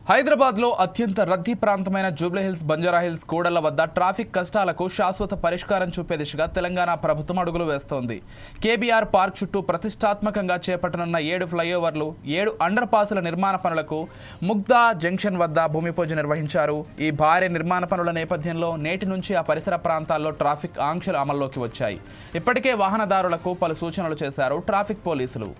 హైదరాబాద్లో అత్యంత రద్దీ ప్రాంతమైన జూబ్లీహిల్స్, బంజారాహిల్స్ కూడళ్ల వద్ద ట్రాఫిక్ కష్టాలకు శాశ్వత పరిష్కారం చూపే దిశగా తెలంగాణ ప్రభుత్వం అడుగులు వేస్తోంది. కేబీఆర్ పార్క్ చుట్టూ ప్రతిష్టాత్మకంగా చేపట్టనున్న 7 ఫ్లైఓవర్లు, 7 అండర్ పాసుల నిర్మాణ పనులకు ముగ్దా జంక్షన్ వద్ద భూమి పూజ నిర్వహించారు. ఈ భారీ నిర్మాణ పనుల నేపథ్యంలో నేటి నుంచి ఆ పరిసర ప్రాంతాల్లో ట్రాఫిక్ ఆంక్షలు అమల్లోకి వచ్చాయి. ఇప్పటికే వాహనదారులకు పలు సూచనలు చేశారు ట్రాఫిక్ పోలీసులు.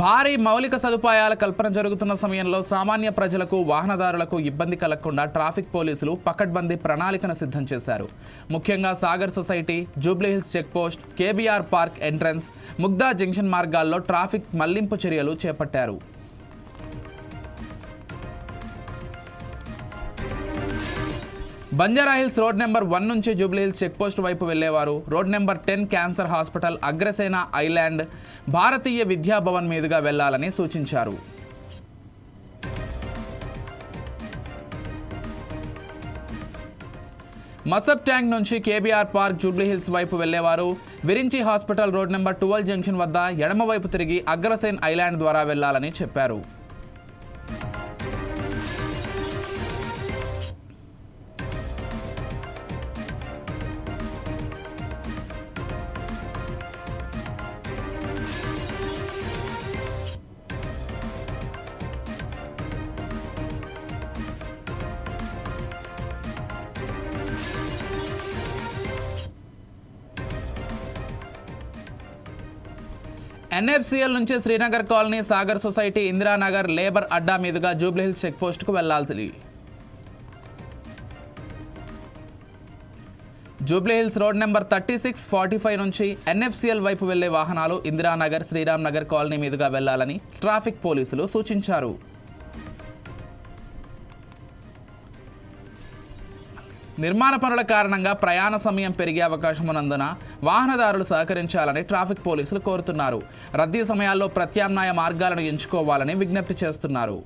భారీ మౌలిక సదుపాయాల కల్పన జరుగుతున్న సమయంలో సామాన్య ప్రజలకు, వాహనదారులకు ఇబ్బంది కలగకుండా ట్రాఫిక్ పోలీసులు పకడ్బందీ ప్రణాళికను సిద్ధం చేశారు. ముఖ్యంగా Sagar society, Jubilee Hills checkpost, KBR park entrance, Mugdha junction మార్గాల్లో ట్రాఫిక్ మళ్లింపు చర్యలు చేపట్టారు. బంజారాహిల్స్ రోడ్ నెంబర్ 1 నుంచి జూబ్లీహిల్స్ చెక్పోస్ట్ వైపు వెళ్లేవారు road number 10 cancer hospital, Agrasena island, భారతీయ విద్యాభవన్ మీదుగా వెళ్లాలని సూచించారు. మసబ్ ట్యాంక్ నుంచి కేబీఆర్ పార్క్, జూబ్లీహిల్స్ వైపు వెళ్లేవారు Virinchi hospital road number 12 junction వద్ద ఎడమవైపు తిరిగి అగ్రసేన్ ఐలాండ్ ద్వారా వెళ్లాలని చెప్పారు. ఎన్ఎఫ్సిఎల్ నుంచి Srinagar colony, Sagar society, Indiranagar, labour అడ్డా మీదుగా జూబ్లీహిల్స్ చెక్పోస్ట్కు వెళ్లాల్సింది. జూబ్లీహిల్స్ రోడ్ నెంబర్ 36, 45 నుంచి ఎన్ఎఫ్సిఎల్ వైపు వెళ్లే వాహనాలు ఇందిరానగర్, శ్రీరామ్ నగర్ కాలనీ మీదుగా వెళ్లాలని ట్రాఫిక్ పోలీసులు సూచించారు. నిర్మాణ పనుల కారణంగా ప్రయాణ సమయం పెరిగే అవకాశం ఉన్నందున వాహనదారులు సహకరించాలని ట్రాఫిక్ పోలీసులు కోరుతున్నారు. రద్దీ సమయాల్లో ప్రత్యామ్నాయ మార్గాలను ఎంచుకోవాలని విజ్ఞప్తి చేస్తున్నారు.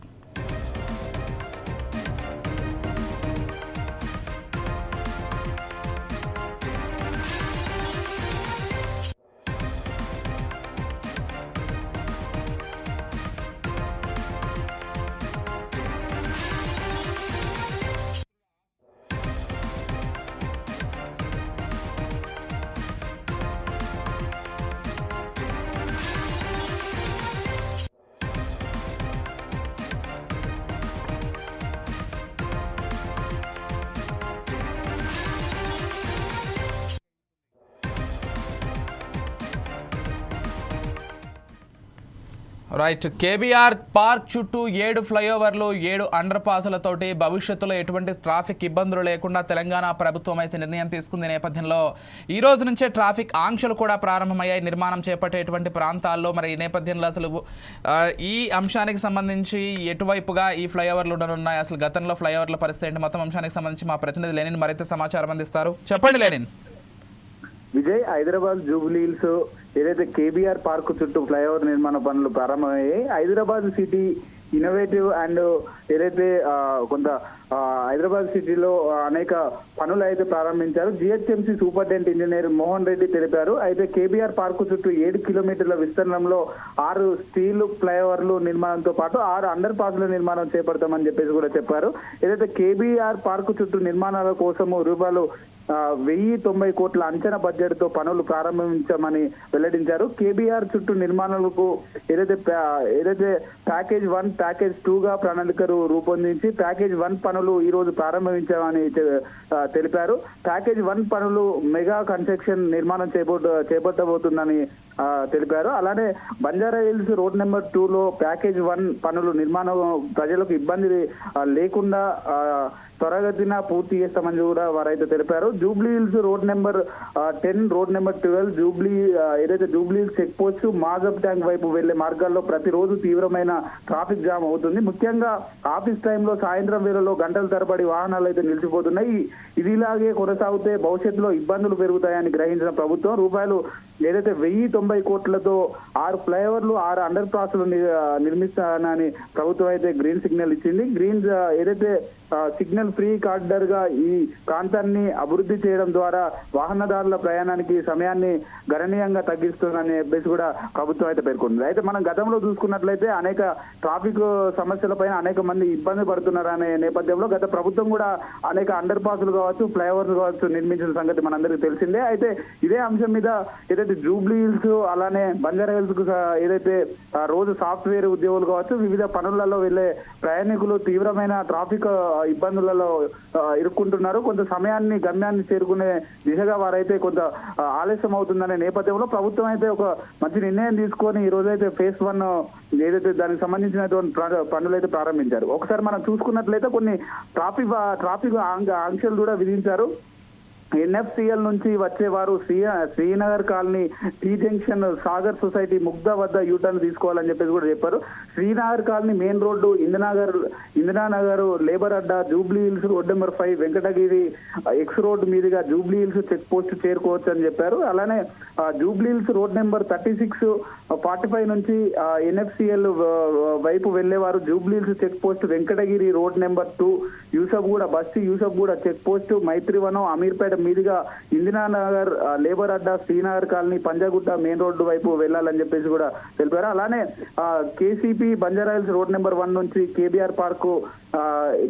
రైట్, కేబీఆర్ పార్క్ చుట్టూ 7 ఫ్లైఓవర్లు, 7 అండర్ పాసులతోటి భవిష్యత్తులో ఎటువంటి ట్రాఫిక్ ఇబ్బందులు లేకుండా తెలంగాణ ప్రభుత్వం అయితే నిర్ణయం తీసుకుంది. నేపథ్యంలో ఈ రోజు నుంచే ట్రాఫిక్ ఆంక్షలు కూడా ప్రారంభమయ్యాయి నిర్మాణం చేపట్టేటువంటి ప్రాంతాల్లో. మరి ఈ నేపథ్యంలో అసలు ఈ అంశానికి సంబంధించి ఎటువైపుగా ఈ ఫ్లైఓవర్లు ఉండనున్నాయి, అసలు గతంలో ఫ్లైఓవర్ల పరిస్థితి ఏంటి, మొత్తం అంశానికి సంబంధించి మా ప్రతినిధి లెనిన్ మరింత సమాచారం అందిస్తారు. చెప్పండి లెనిన్. విజయ్, హైదరాబాద్ జూబ్లీహిల్స్ ఏదైతే కేబీఆర్ పార్క్ చుట్టూ ఫ్లైఓవర్ నిర్మాణ పనులు ప్రారంభమయ్యాయి. హైదరాబాద్ సిటీ ఇన్నోవేటివ్ అండ్ ఏదైతే కొంత హైదరాబాద్ సిటీలో అనేక పనులు అయితే ప్రారంభించారు. GHMC superintendent engineer Mohan Reddy తెలిపారు. అయితే కేబీఆర్ పార్క్ చుట్టూ 7 కిలోమీటర్ల విస్తీర్ణంలో 6 స్టీల్ ఫ్లైఓవర్లు నిర్మాణంతో పాటు 6 అండర్ పాస్ల నిర్మాణం చేపడతామని చెప్పేసి కూడా చెప్పారు. ఏదైతే కేబీఆర్ పార్క్ చుట్టూ నిర్మాణాల కోసము రూపాయలు 1090 కోట్ల అంచనా బడ్జెట్ తో పనులు ప్రారంభించామని వెల్లడించారు. కేబీఆర్ చుట్టూ నిర్మాణాలకు ఏదైతే ప్యాకేజ్ 1, ప్యాకేజ్ 2 గా ప్రణాళిక రూపొందించి ప్యాకేజ్ 1 పనులు ఈ రోజు ప్రారంభించామని తెలిపారు. ప్యాకేజ్ 1 పనులు మెగా కన్స్ట్రక్షన్ నిర్మాణం చేపట్టబోతుందని తెలిపారు. అలానే బంజారా హిల్స్ రోడ్ నెంబర్ 2లో ప్యాకేజ్ 1 పనులు నిర్మాణం ప్రజలకు ఇబ్బంది లేకుండా త్వరగతిన పూర్తి చేస్తామని కూడా వారైతే తెలిపారు. Jubilee Hills road number 10, road number 12 ఏదైతే Jubilee Hills check post Masab tank వైపు వెళ్లే మార్గాల్లో ప్రతిరోజు తీవ్రమైన ట్రాఫిక్ జామ్ అవుతుంది. ముఖ్యంగా ఆఫీస్ టైంలో సాయంత్రం వేళలో గంటల తరబడి వాహనాలు అయితే నిలిచిపోతున్నాయి. ఇది ఇలాగే కొనసాగితే భవిష్యత్తులో ఇబ్బందులు పెరుగుతాయని గ్రహించిన ప్రభుత్వం రూపాయలు ఏదైతే 1090 కోట్లతో 6 ఫ్లైఓవర్లు 6 అండర్ పాస్లు నిర్మిస్తానని ప్రభుత్వం అయితే గ్రీన్ సిగ్నల్ ఇచ్చింది. ఏదైతే సిగ్నల్ ఫ్రీ కారిడార్ గా ఈ ప్రాంతాన్ని అభివృద్ధి చేయడం ద్వారా వాహనదారుల ప్రయాణానికి సమయాన్ని గణనీయంగా తగ్గిస్తుందని చెప్పేసి కూడా ప్రభుత్వం అయితే పేర్కొంది. అయితే మనం గతంలో చూసుకున్నట్లయితే అనేక ట్రాఫిక్ సమస్యలపైన అనేక మంది ఇబ్బంది పడుతున్నారనే నేపథ్యంలో గత ప్రభుత్వం కూడా అనేక అండర్ పాస్లు కావచ్చు, ఫ్లైఓవర్లు కావచ్చు నిర్మించిన సంగతి మనందరికీ తెలిసిందే. అయితే ఇదే అంశం మీద ఏదైతే జూబ్లీ హిల్స్ అలానే బంజారా హిల్స్ కు ఏదైతే రోజు సాఫ్ట్వేర్ ఉద్యోగులు కావచ్చు వివిధ పనులలో వెళ్లే ప్రయాణికులు తీవ్రమైన ట్రాఫిక్ ఇబ్బందులలో ఇరుక్కుంటున్నారు. కొంత సమయాన్ని గమ్యాన్ని చేరుకునే దిశగా వారైతే కొంత ఆలస్యం అవుతుందనే నేపథ్యంలో ప్రభుత్వం అయితే ఒక మంచి నిర్ణయం తీసుకొని ఈ రోజైతే ఫేజ్ 1 ఏదైతే దానికి సంబంధించినటువంటి పనులు అయితే ప్రారంభించారు. ఒకసారి మనం చూసుకున్నట్లయితే కొన్ని ట్రాఫిక్ ఆంక్షలు కూడా విధించారు. ఎన్ఎఫ్సిఎల్ నుంచి వచ్చేవారు Srinagar colony, T junction, Sagar society, Mugdha వద్ద యూటర్న్ తీసుకోవాలని చెప్పేసి కూడా చెప్పారు. Srinagar colony main road, Indiranagar labour అడ్డా, Jubilee Hills road number 5, Venkatagiri X road మీదుగా జూబ్లీ హిల్స్ చెక్ పోస్ట్ చేరుకోవచ్చు అని చెప్పారు. అలానే జూబ్లీ హిల్స్ రోడ్ నెంబర్ 36, 45 నుంచి ఎన్ఎఫ్సిఎల్ వైపు వెళ్లేవారు Jubilee Hills check post, Venkatagiri road number 2, Yousufguda check post, Maitrivanam, Ameerpet మీదుగా ఇందిరానగర్ లేబర్ అడ్డా, Srinagar colony, Panjagutta main road వైపు వెళ్లాలని చెప్పేసి కూడా తెలిపారు. అలానే కేసీపీ బంజారా హిల్స్ రోడ్ నెంబర్ 1 నుంచి KBR park,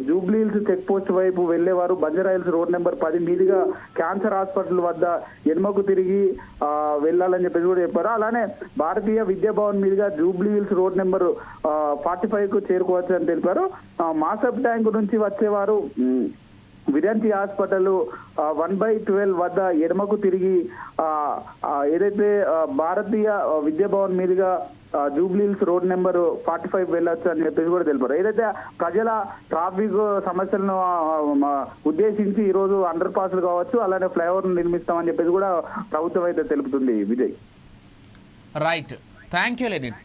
Jubilee Hills check post వైపు వెళ్లేవారు బంజారా హిల్స్ రోడ్ నెంబర్ 10 మీదుగా క్యాన్సర్ హాస్పిటల్ వద్ద ఎడమకు తిరిగి వెళ్లాలని చెప్పేసి కూడా చెప్పారు. అలానే భారతీయ విద్యా భవన్ మీదుగా జూబ్లీ హిల్స్ రోడ్ నెంబర్ 45 కు చేరుకోవచ్చు అని తెలిపారు. మాసబ్ ట్యాంక్ నుంచి వచ్చేవారు విదంతి హాస్పిటల్ 1/12 వద్ద ఎడమకు తిరిగి ఏదైతే భారతీయ విద్యా భవన్ మీదుగా జూబ్లీ హిల్స్ రోడ్ నెంబర్ 45 వెళ్ళొచ్చు అని చెప్పేసి కూడా తెలిపారు. ఏదైతే ప్రజల ట్రాఫిక్ సమస్యలను ఉద్దేశించి ఈ రోజు అండర్ పాస్లు కావచ్చు అలానే ఫ్లైఓవర్ నిర్మిస్తామని చెప్పేసి కూడా ప్రభుత్వం అయితే తెలుపుతుంది. Vijay, right, thank you Lenin.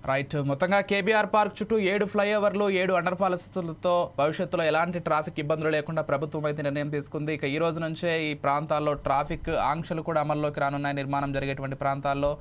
Right, మొత్తంగా కేబీఆర్ పార్క్ చుట్టూ 7 ఫ్లైఓవర్లు 7 అండర్ పాలసీలతో భవిష్యత్తులో ఎలాంటి ట్రాఫిక్ ఇబ్బందులు లేకుండా ప్రభుత్వం అయితే నిర్ణయం తీసుకుంది. ఇక ఈ రోజు నుంచే ఈ ప్రాంతాల్లో ట్రాఫిక్ ఆంక్షలు కూడా అమల్లోకి రానున్నాయి. నిర్మాణం జరిగేటువంటి ప్రాంతాల్లో